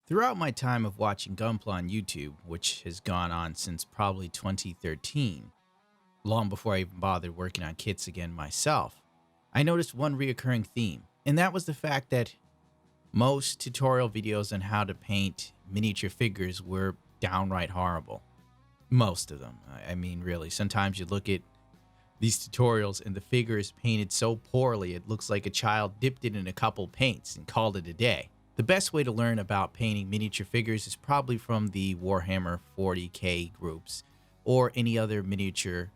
Throughout my time of watching Gunpla on YouTube, which has gone on since probably 2013, long before I even bothered working on kits again myself, I noticed one reoccurring theme, and that was the fact that most tutorial videos on how to paint miniature figures were downright horrible. Most of them. I mean, really. Sometimes you look at these tutorials and the figure is painted so poorly it looks like a child dipped it in a couple paints and called it a day. The best way to learn about painting miniature figures is probably from the Warhammer 40k groups or any other miniature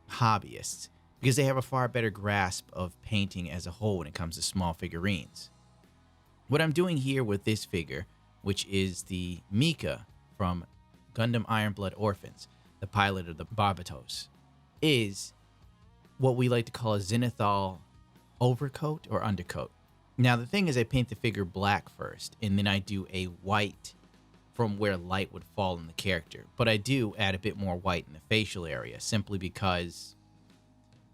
hobbyists, because they have a far better grasp of painting as a whole when it comes to small figurines. What I'm doing here with this figure, which is the Mika from Gundam Iron Blood Orphans, the pilot of the Barbatos, is what we like to call a zenithal overcoat or undercoat. Now, the thing is, I paint the figure black first, and then I do a white from where light would fall on the character. But I do add a bit more white in the facial area, simply because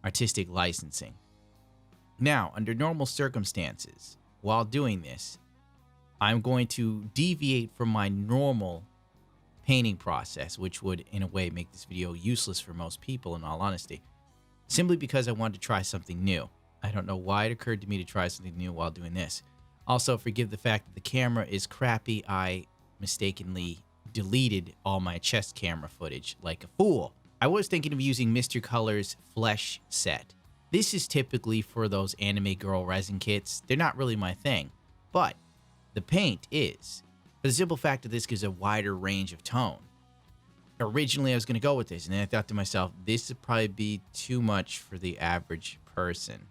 artistic licensing. Now, under normal circumstances, while doing this, I'm going to deviate from my normal painting process, which would, in a way, make this video useless for most people, in all honesty, simply because I wanted to try something new. I don't know why it occurred to me to try something new while doing this. Also, forgive the fact that the camera is crappy. I mistakenly deleted all my chest camera footage like a fool. I was thinking of using Mr. Color's Flesh set. This is typically for those anime girl resin kits. They're not really my thing, but the paint is. For the simple fact that this gives a wider range of tone. Originally, I was going to go with this, and then I thought to myself, this would probably be too much for the average person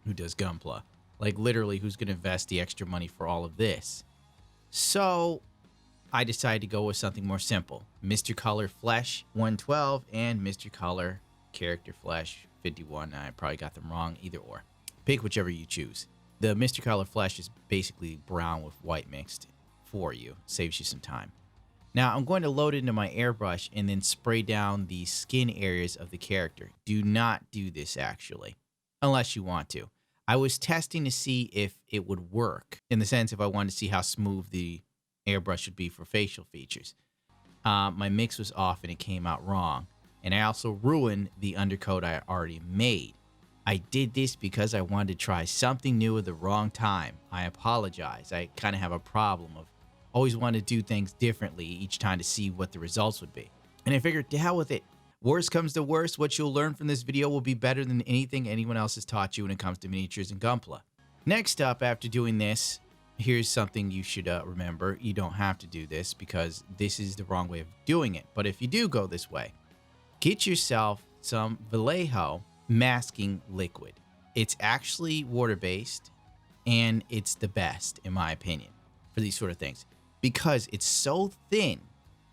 who does Gunpla. Like, literally, who's going to invest the extra money for all of this? So I decided to go with something more simple. Mr. Color Flesh 112 and Mr. Color Character Flesh 51. I probably got them wrong, either or. Pick whichever you choose. The Mr. Color Flesh is basically brown with white mixed for you. Saves you some time. Now, I'm going to load it into my airbrush and then spray down the skin areas of the character. Do not do this, actually, unless you want to. I was testing to see if it would work, in the sense if I wanted to see how smooth the airbrush would be for facial features. My mix was off and it came out wrong. And I also ruined the undercoat I already made. I did this because I wanted to try something new at the wrong time. I apologize. I kind of have a problem of always want to do things differently each time to see what the results would be. And I figured, to hell with it. Worst comes to worst, what you'll learn from this video will be better than anything anyone else has taught you when it comes to miniatures and Gunpla. Next up, after doing this, here's something you should remember. You don't have to do this because this is the wrong way of doing it. But if you do go this way, get yourself some Vallejo masking liquid. It's actually water-based, and it's the best, in my opinion, for these sort of things. Because it's so thin,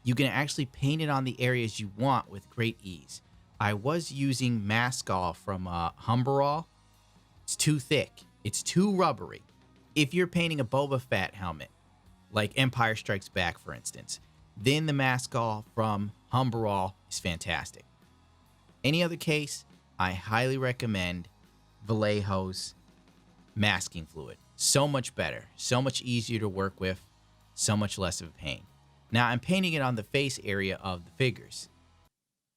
you can actually paint it on the areas you want with great ease. I was using Maskall from Humberall. It's too thick. It's too rubbery. If you're painting a Boba Fett helmet, like Empire Strikes Back, for instance, then the Maskall from Humberall is fantastic. Any other case, I highly recommend Vallejo's masking fluid. So much better, so much easier to work with, so much less of a pain. Now, I'm painting it on the face area of the figures.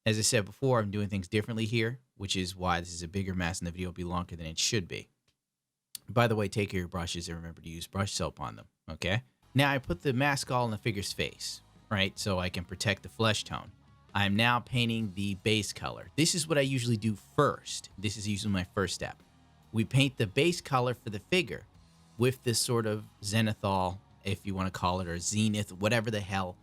As I said before, I'm doing things differently here, which is why this is a bigger mess and the video will be longer than it should be. By the way, take care of your brushes and remember to use brush soap on them, okay? Now, I put the Maskall on the figure's face, right, so I can protect the flesh tone. I'm now painting the base color. This is what I usually do first. This is usually my first step. We paint the base color for the figure with this sort of zenithal, if you want to call it, or zenith, whatever the hell.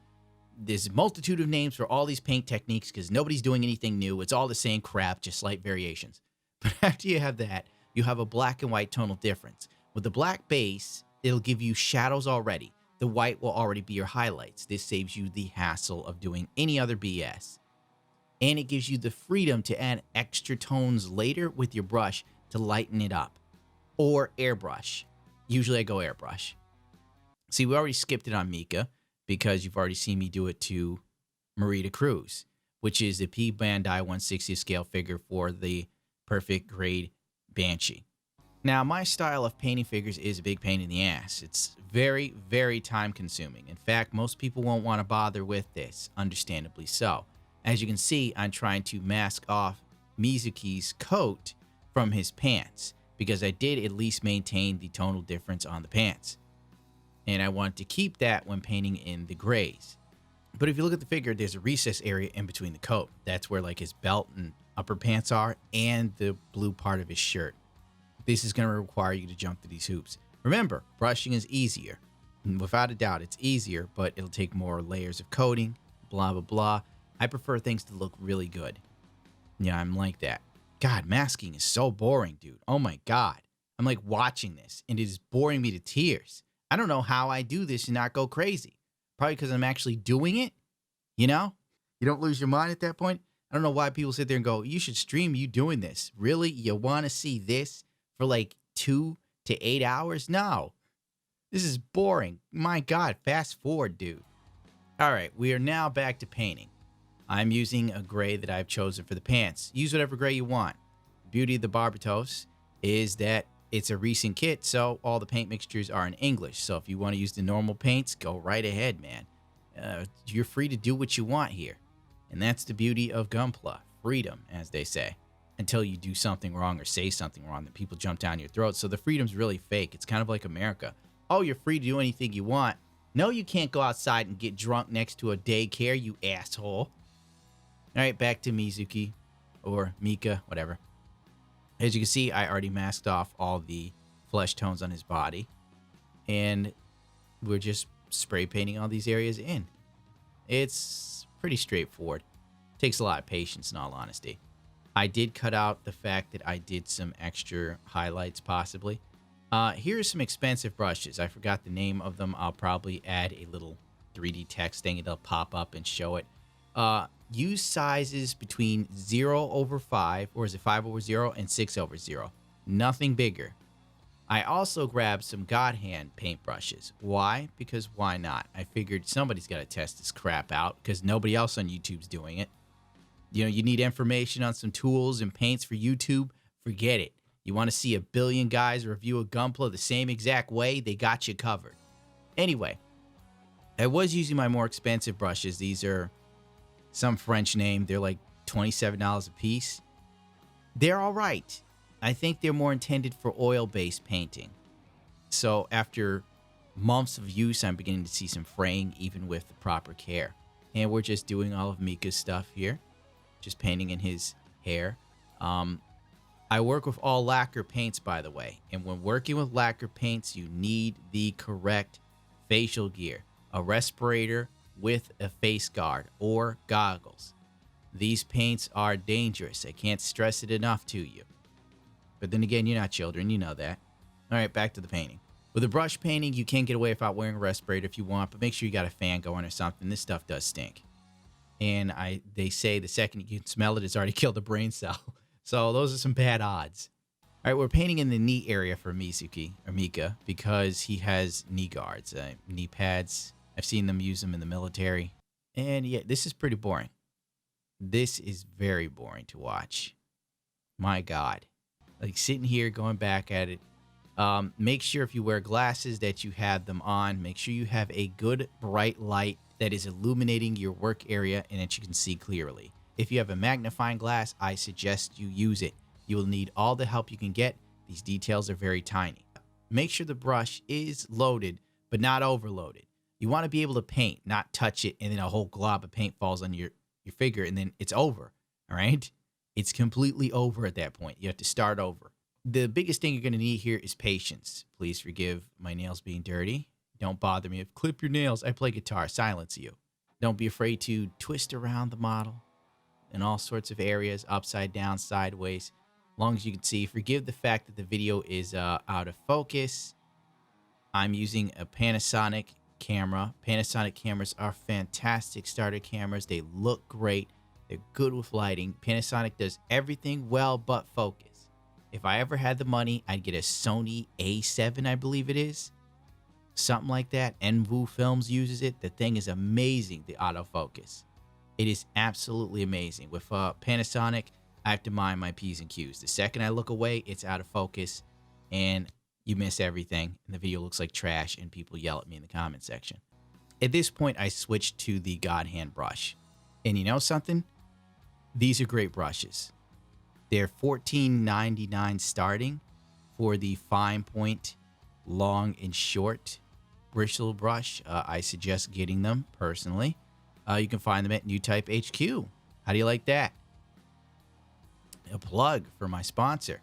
There's a multitude of names for all these paint techniques because nobody's doing anything new. It's all the same crap, just slight variations. But after you have that, you have a black and white tonal difference. With the black base, it'll give you shadows already. The white will already be your highlights. This saves you the hassle of doing any other BS. And it gives you the freedom to add extra tones later with your brush to lighten it up. Or airbrush. Usually I go airbrush. See, we already skipped it on Mika because you've already seen me do it to Marita Cruz, which is the P Bandai 1/60 scale figure for the perfect grade Banshee. Now, my style of painting figures is a big pain in the ass. It's very, very time consuming. In fact, most people won't want to bother with this, understandably so. As you can see, I'm trying to mask off Mizuki's coat from his pants because I did at least maintain the tonal difference on the pants. And I want to keep that when painting in the grays. But if you look at the figure, there's a recess area in between the coat. That's where like his belt and upper pants are and the blue part of his shirt. This is going to require you to jump through these hoops. Remember, brushing is easier. Without a doubt, it's easier, but it'll take more layers of coating, blah, blah, blah. I prefer things to look really good. Yeah, I'm like that. God, masking is so boring, dude. Oh my God. I'm like watching this, and it is boring me to tears. I don't know how I do this and not go crazy. Probably because I'm actually doing it, you know? You don't lose your mind at that point. I don't know why people sit there and go, you should stream you doing this. Really? You want to see this for like 2 to 8 hours? No. This is boring. My God, fast forward, dude. All right, we are now back to painting. I'm using a gray that I've chosen for the pants. Use whatever gray you want. The beauty of the Barbatos is that it's a recent kit, so all the paint mixtures are in English. So if you want to use the normal paints, go right ahead, man. You're free to do what you want here. And that's the beauty of Gunpla. Freedom, as they say. Until you do something wrong or say something wrong, then people jump down your throat. So the freedom's really fake. It's kind of like America. Oh, you're free to do anything you want. No, you can't go outside and get drunk next to a daycare, you asshole. All right, back to Mizuki or Mika, whatever. As you can see, I already masked off all the flesh tones on his body. And we're just spray painting all these areas in. It's pretty straightforward. Takes a lot of patience, in all honesty. I did cut out the fact that I did some extra highlights, possibly. Here's some expensive brushes. I forgot the name of them. I'll probably add a little 3D text thing. It'll pop up and show it. Use sizes between 0/5, or is it 5/0, and 6/0. Nothing bigger. I also grabbed some God Hand paintbrushes. Why? Because why not? I figured somebody's got to test this crap out because nobody else on YouTube's doing it. You know, you need information on some tools and paints for YouTube? Forget it. You want to see 1 billion guys review a Gunpla the same exact way? They got you covered. Anyway, I was using my more expensive brushes. These are some French name. They're like $27 a piece. They're all right. I think they're more intended for oil-based painting. So after months of use, I'm beginning to see some fraying even with the proper care. And we're just doing all of Mika's stuff here. Just painting in his hair. I work with all lacquer paints, by the way. And when working with lacquer paints, you need the correct facial gear. A respirator with a face guard or goggles. These paints are dangerous. I can't stress it enough to you. But then again, you're not children. You know that. All right, back to the painting. With a brush painting, you can get away without wearing a respirator if you want, but make sure you got a fan going or something. This stuff does stink. And they say the second you can smell it, it's already killed a brain cell. So those are some bad odds. All right, we're painting in the knee area for Mizuki, or Mika, because he has knee guards, knee pads. I've seen them use them in the military. And yeah, this is pretty boring. This is very boring to watch. My God. Like sitting here, going back at it. Make sure if you wear glasses that you have them on. Make sure you have a good bright light that is illuminating your work area and that you can see clearly. If you have a magnifying glass, I suggest you use it. You will need all the help you can get. These details are very tiny. Make sure the brush is loaded, but not overloaded. You want to be able to paint, not touch it, and then a whole glob of paint falls on your figure, and then it's over, all right? It's completely over at that point. You have to start over. The biggest thing you're going to need here is patience. Please forgive my nails being dirty. Don't bother me. Clip your nails. I play guitar. Silence you. Don't be afraid to twist around the model in all sorts of areas, upside down, sideways, as long as you can see. Forgive the fact that the video is out of focus. I'm using a Panasonic camera. Panasonic cameras are fantastic starter cameras. They look great. They're good with lighting. Panasonic does everything well but focus. If I ever had the money, I'd get a Sony A7, I believe it is. Something like that. Envu Films uses it. The thing is amazing, the autofocus. It is absolutely amazing. With Panasonic, I have to mind my P's and Q's. The second I look away, it's out of focus. and you miss everything, and the video looks like trash, and people yell at me in the comment section. At this point, I switched to the God Hand brush. And you know something? These are great brushes. They're $14.99 starting for the fine point, long and short bristle brush. I suggest getting them personally. You can find them at New Type HQ. How do you like that? A plug for my sponsor.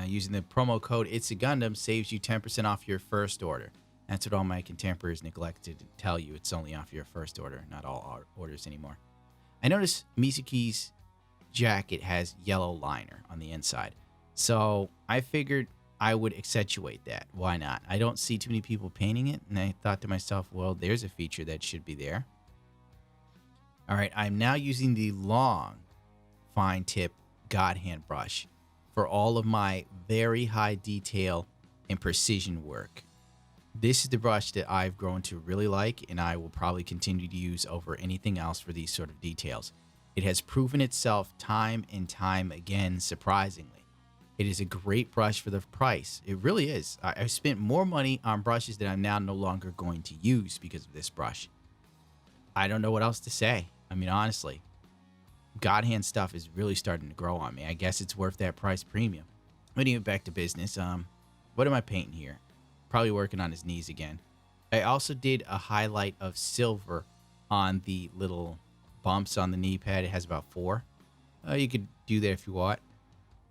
Using the promo code ItsAGunpla saves you 10% off your first order. That's what all my contemporaries neglected to tell you. It's only off your first order, not all orders anymore. I noticed Mizuki's jacket has yellow liner on the inside, so I figured I would accentuate that. Why not? I don't see too many people painting it, and I thought to myself, well, there's a feature that should be there. All right, I'm now using the long, fine tip God Hand brush for all of my very high detail and precision work. This is the brush that I've grown to really like, and I will probably continue to use over anything else for these sort of details. It has proven itself time and time again, surprisingly. It is a great brush for the price. It really is. I've spent more money on brushes that I'm now no longer going to use because of this brush. I don't know what else to say. I mean, honestly, God Hand stuff is really starting to grow on me. I guess it's worth that price premium. But even back to business, what am I painting here? Probably working on his knees again. I also did a highlight of silver on the little bumps on the knee pad. It has about 4. You could do that if you want.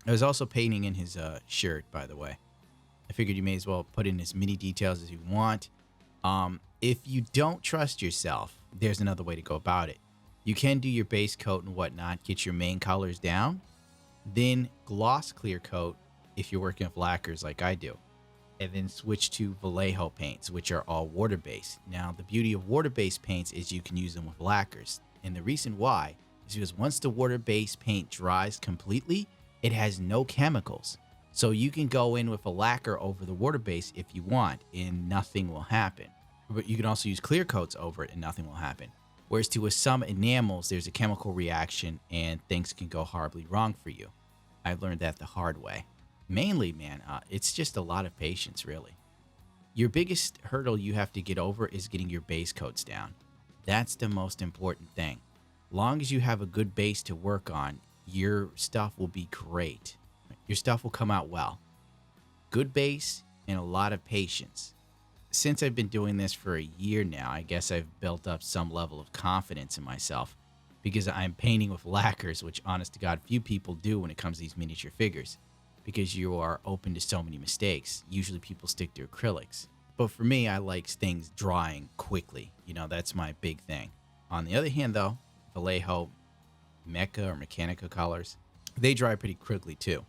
I was also painting in his shirt, by the way. I figured you may as well put in as many details as you want. If you don't trust yourself, there's another way to go about it. You can do your base coat and whatnot, get your main colors down, then gloss clear coat if you're working with lacquers like I do, and then switch to Vallejo paints, which are all water-based. Now, the beauty of water-based paints is you can use them with lacquers. And the reason why is because once the water-based paint dries completely, it has no chemicals. So you can go in with a lacquer over the water base if you want, and nothing will happen. But you can also use clear coats over it, and nothing will happen. Whereas with some enamels, there's a chemical reaction, and things can go horribly wrong for you. I've learned that the hard way. Mainly, man, it's just a lot of patience, really. Your biggest hurdle you have to get over is getting your base coats down. That's the most important thing. Long as you have a good base to work on, your stuff will be great. Your stuff will come out well. Good base and a lot of patience. Since I've been doing this for a year now, I guess I've built up some level of confidence in myself because I'm painting with lacquers, which honest to God, few people do when it comes to these miniature figures, because you are open to so many mistakes. Usually people stick to acrylics. But for me, I like things drying quickly. You know, that's my big thing. On the other hand, though, Vallejo Mecha or Mechanica colors, they dry pretty quickly too.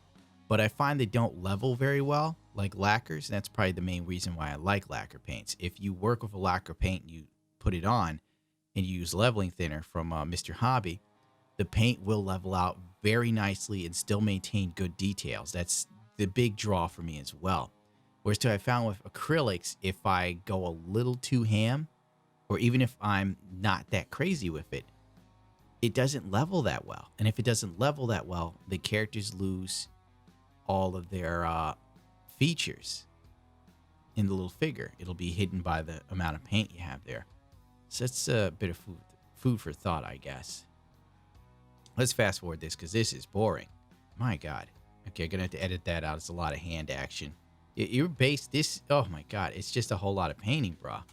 But I find they don't level very well like lacquers. And that's probably the main reason why I like lacquer paints. If you work with a lacquer paint and you put it on and you use leveling thinner from Mr. Hobby, the paint will level out very nicely and still maintain good details. That's the big draw for me as well. Whereas I found with acrylics, if I go a little too ham, or even if I'm not that crazy with it, it doesn't level that well. And if it doesn't level that well, the characters lose all of their features in the little figure. It'll be hidden by the amount of paint you have there. So that's a bit of food for thought, I guess. Let's fast forward this because this is boring. My God. Okay, I'm going to have to edit that out. It's a lot of hand action. Your base, this, oh my God, it's just a whole lot of painting, brah.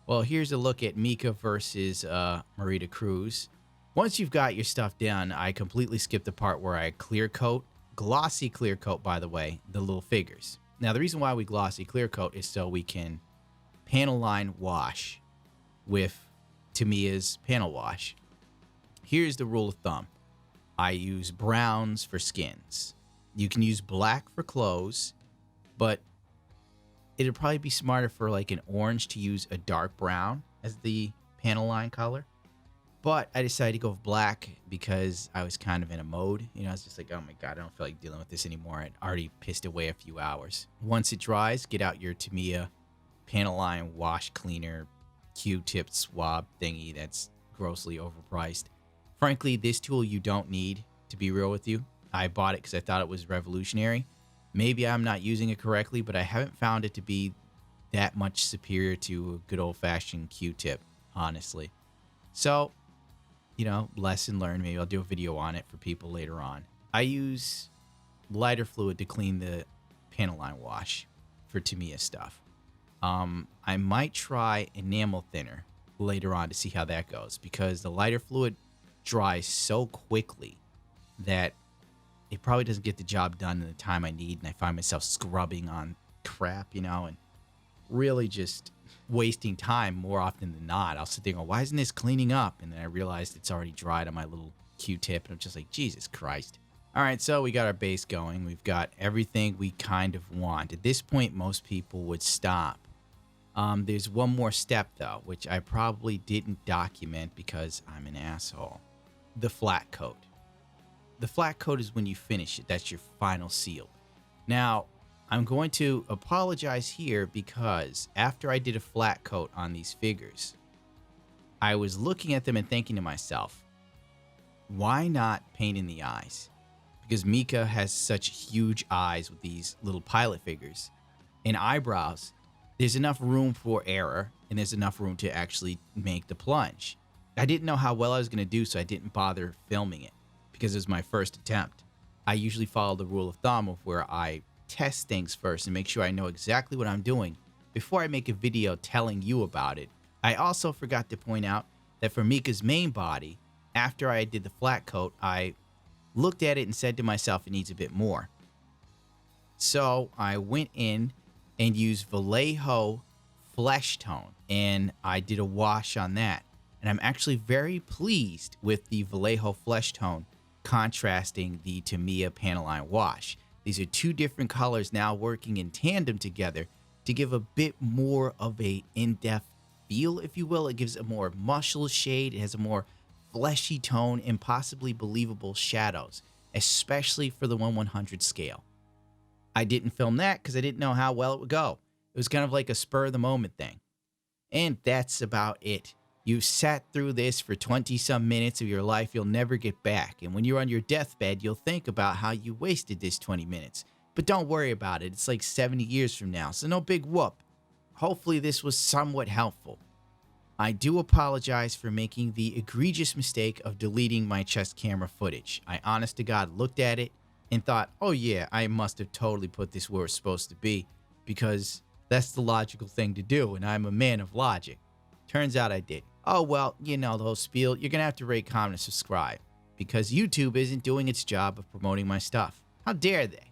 Well, here's a look at Mika versus Marita Cruz. Once you've got your stuff done, I completely skipped the part where I clear coat, glossy clear coat, by the way, the little figures. Now, the reason why we glossy clear coat is so we can panel line wash with Tamiya's panel wash. Here's the rule of thumb. I use browns for skins. You can use black for clothes, but it'd probably be smarter for like an orange to use a dark brown as the panel line color. But I decided to go with black because I was kind of in a mode. You know, I was just like, oh my God, I don't feel like dealing with this anymore. I'd already pissed away a few hours. Once it dries, get out your Tamiya panel line wash cleaner Q-tip swab thingy that's grossly overpriced. Frankly, this tool you don't need, to be real with you. I bought it because I thought it was revolutionary. Maybe I'm not using it correctly, but I haven't found it to be that much superior to a good old-fashioned Q-tip, honestly. So, lesson learned. Maybe I'll do a video on it for people later on. I use lighter fluid to clean the panel line wash for Tamiya stuff. I might try enamel thinner later on to see how that goes, because the lighter fluid dries so quickly that it probably doesn't get the job done in the time I need, and I find myself scrubbing on crap, and really just wasting time more often than not. I'll sit there and go, why isn't this cleaning up? And then I realized it's already dried on my little Q-tip, and I'm just like, Jesus Christ. All right, so we got our base going. We've got everything we kind of want. At this point, most people would stop. There's one more step, though, which I probably didn't document because I'm an asshole. The flat coat. The flat coat is when you finish it. That's your final seal. Now, I'm going to apologize here because after I did a flat coat on these figures, I was looking at them and thinking to myself, why not paint in the eyes? Because Mika has such huge eyes with these little pilot figures and eyebrows. There's enough room for error, and there's enough room to actually make the plunge. I didn't know how well I was going to do, so I didn't bother filming it because it was my first attempt. I usually follow the rule of thumb of where I test things first and make sure I know exactly what I'm doing before I make a video telling you about it. I also forgot to point out that for Mika's main body, after I did the flat coat, I looked at it and said to myself, it needs a bit more. So I went in and used Vallejo Flesh Tone, and I did a wash on that. And I'm actually very pleased with the Vallejo Flesh Tone contrasting the Tamiya panel line wash. These are two different colors now working in tandem together to give a bit more of a in-depth feel, if you will. It gives a more muscle shade. It has a more fleshy tone and possibly believable shadows, especially for the 1/100 scale. I didn't film that because I didn't know how well it would go. It was kind of like a spur of the moment thing. And that's about it. You've sat through this for 20-some minutes of your life you'll never get back. And when you're on your deathbed, you'll think about how you wasted this 20 minutes. But don't worry about it. It's like 70 years from now, so no big whoop. Hopefully this was somewhat helpful. I do apologize for making the egregious mistake of deleting my chest camera footage. I honest to God looked at it and thought, oh yeah, I must have totally put this where it's supposed to be, because that's the logical thing to do, and I'm a man of logic. Turns out I did. Oh well, the whole spiel. You're gonna have to rate, comment, and subscribe, because YouTube isn't doing its job of promoting my stuff. How dare they?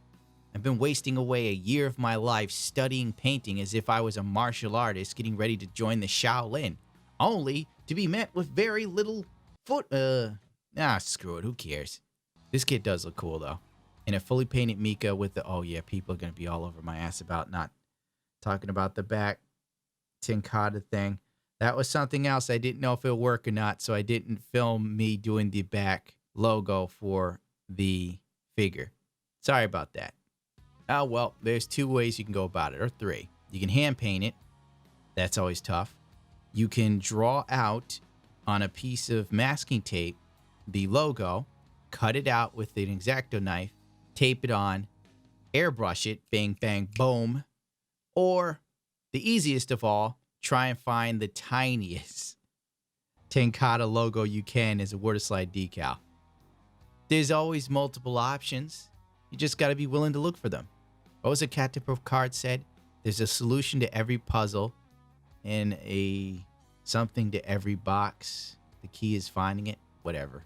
I've been wasting away a year of my life studying painting as if I was a martial artist getting ready to join the Shaolin, only to be met with very little screw it, who cares? This kit does look cool though. And a fully painted Mika with the, oh yeah, people are gonna be all over my ass about not talking about the back Tenkata thing. That was something else. I didn't know if it'll work or not, so I didn't film me doing the back logo for the figure. Sorry about that. Oh, well, there's two ways you can go about it, or three. You can hand paint it. That's always tough. You can draw out on a piece of masking tape the logo, cut it out with an X-Acto knife, tape it on, airbrush it, bang, bang, boom. Or, the easiest of all, try and find the tiniest Tenkata logo you can as a water slide decal. There's always multiple options. You just got to be willing to look for them. What was it Captain Picard said? There's a solution to every puzzle and something to every box. The key is finding it. Whatever.